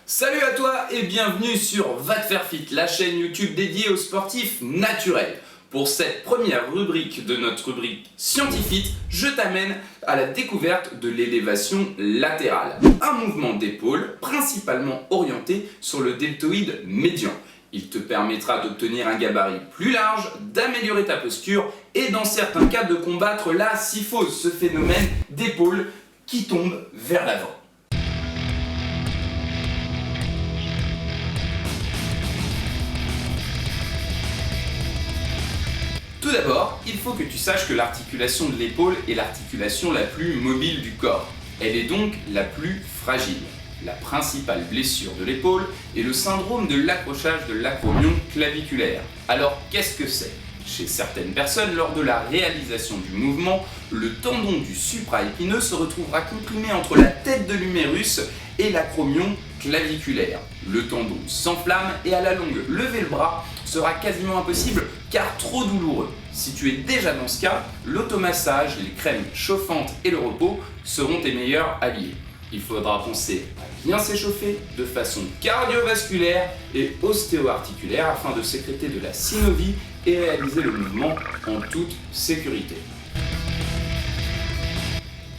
Salut à toi et bienvenue sur Va te faire fit, la chaîne YouTube dédiée aux sportifs naturels. Pour cette première rubrique de notre rubrique scientifique, je t'amène à la découverte de l'élévation latérale, un mouvement d'épaule principalement orienté sur le deltoïde médian. Il te permettra d'obtenir un gabarit plus large, d'améliorer ta posture et dans certains cas de combattre la syphose, ce phénomène d'épaule qui tombe vers l'avant. Tout d'abord, il faut que tu saches que l'articulation de l'épaule est l'articulation la plus mobile du corps. Elle est donc la plus fragile. La principale blessure de l'épaule est le syndrome de l'accrochage de l'acromion claviculaire. Alors qu'est-ce que c'est ? Chez certaines personnes, lors de la réalisation du mouvement, le tendon du supraépineux se retrouvera comprimé entre la tête de l'humérus et l'acromion claviculaire. Le tendon s'enflamme et à la longue, lever le bras sera quasiment impossible car trop douloureux. Si tu es déjà dans ce cas, l'automassage, les crèmes chauffantes et le repos seront tes meilleurs alliés. Il faudra penser à bien s'échauffer de façon cardiovasculaire et ostéo-articulaire afin de sécréter de la synovie et réaliser le mouvement en toute sécurité.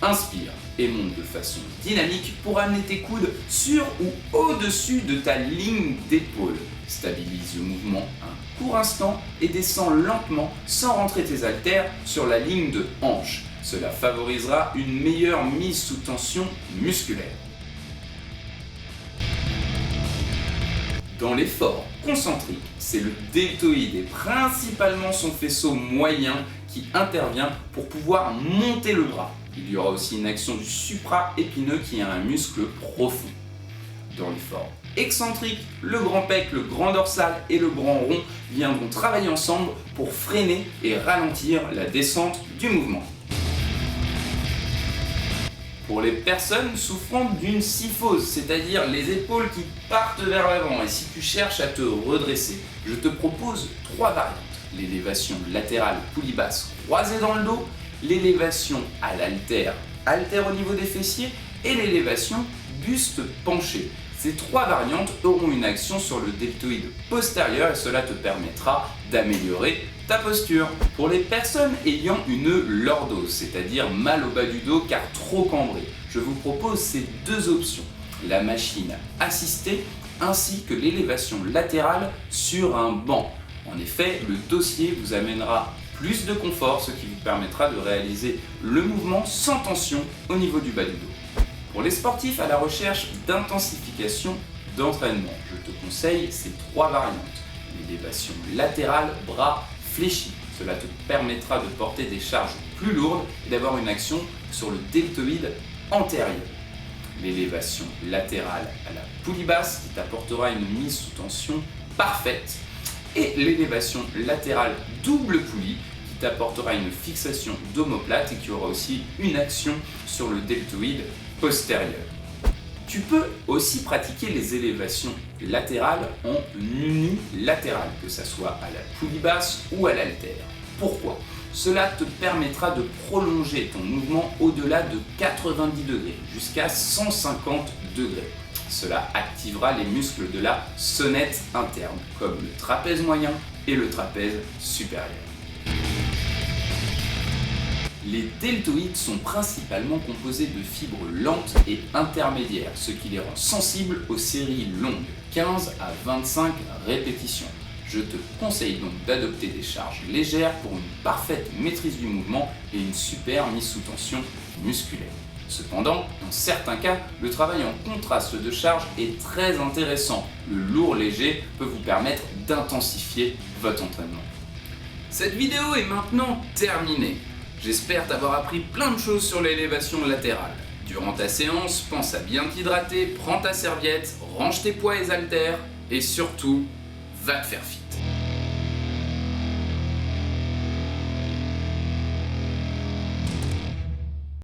Inspire et monte de façon dynamique pour amener tes coudes sur ou au-dessus de ta ligne d'épaule. Stabilise le mouvement un court instant et descends lentement sans rentrer tes haltères sur la ligne de hanche. Cela favorisera une meilleure mise sous tension musculaire. Dans l'effort concentrique, c'est le deltoïde et principalement son faisceau moyen qui intervient pour pouvoir monter le bras. Il y aura aussi une action du supraépineux qui est un muscle profond. Dans l'effort excentrique, le grand pec, le grand dorsal et le grand rond viendront travailler ensemble pour freiner et ralentir la descente du mouvement. Pour les personnes souffrant d'une syphose, c'est-à-dire les épaules qui partent vers l'avant, et si tu cherches à te redresser, je te propose 3 variantes. L'élévation latérale poulie basse croisée dans le dos, l'élévation à l'haltère, haltère au niveau des fessiers, et l'élévation buste penché. Ces 3 variantes auront une action sur le deltoïde postérieur et cela te permettra d'améliorer ta posture. Pour les personnes ayant une lordose, c'est-à-dire mal au bas du dos car trop cambré, je vous propose ces 2 options. La machine assistée ainsi que l'élévation latérale sur un banc. En effet, le dossier vous amènera plus de confort, ce qui vous permettra de réaliser le mouvement sans tension au niveau du bas du dos. Pour les sportifs à la recherche d'intensification d'entraînement, je te conseille ces 3 variantes. L'élévation latérale, bras fléchis. Cela te permettra de porter des charges plus lourdes et d'avoir une action sur le deltoïde antérieur. L'élévation latérale à la poulie basse qui t'apportera une mise sous tension parfaite. Et l'élévation latérale double poulie qui t'apportera une fixation d'omoplate et qui aura aussi une action sur le deltoïde postérieur. Tu peux aussi pratiquer les élévations latérales en unilatéral, que ce soit à la poulie basse ou à l'haltère. Pourquoi ? Cela te permettra de prolonger ton mouvement au-delà de 90 degrés, jusqu'à 150 degrés. Cela activera les muscles de la sonnette interne, comme le trapèze moyen et le trapèze supérieur. Les deltoïdes sont principalement composés de fibres lentes et intermédiaires, ce qui les rend sensibles aux séries longues, 15 à 25 répétitions. Je te conseille donc d'adopter des charges légères pour une parfaite maîtrise du mouvement et une super mise sous tension musculaire. Cependant, dans certains cas, le travail en contraste de charge est très intéressant. Le lourd léger peut vous permettre d'intensifier votre entraînement. Cette vidéo est maintenant terminée. J'espère t'avoir appris plein de choses sur l'élévation latérale. Durant ta séance, pense à bien t'hydrater, prends ta serviette, range tes poids et haltères et surtout, va te faire fit.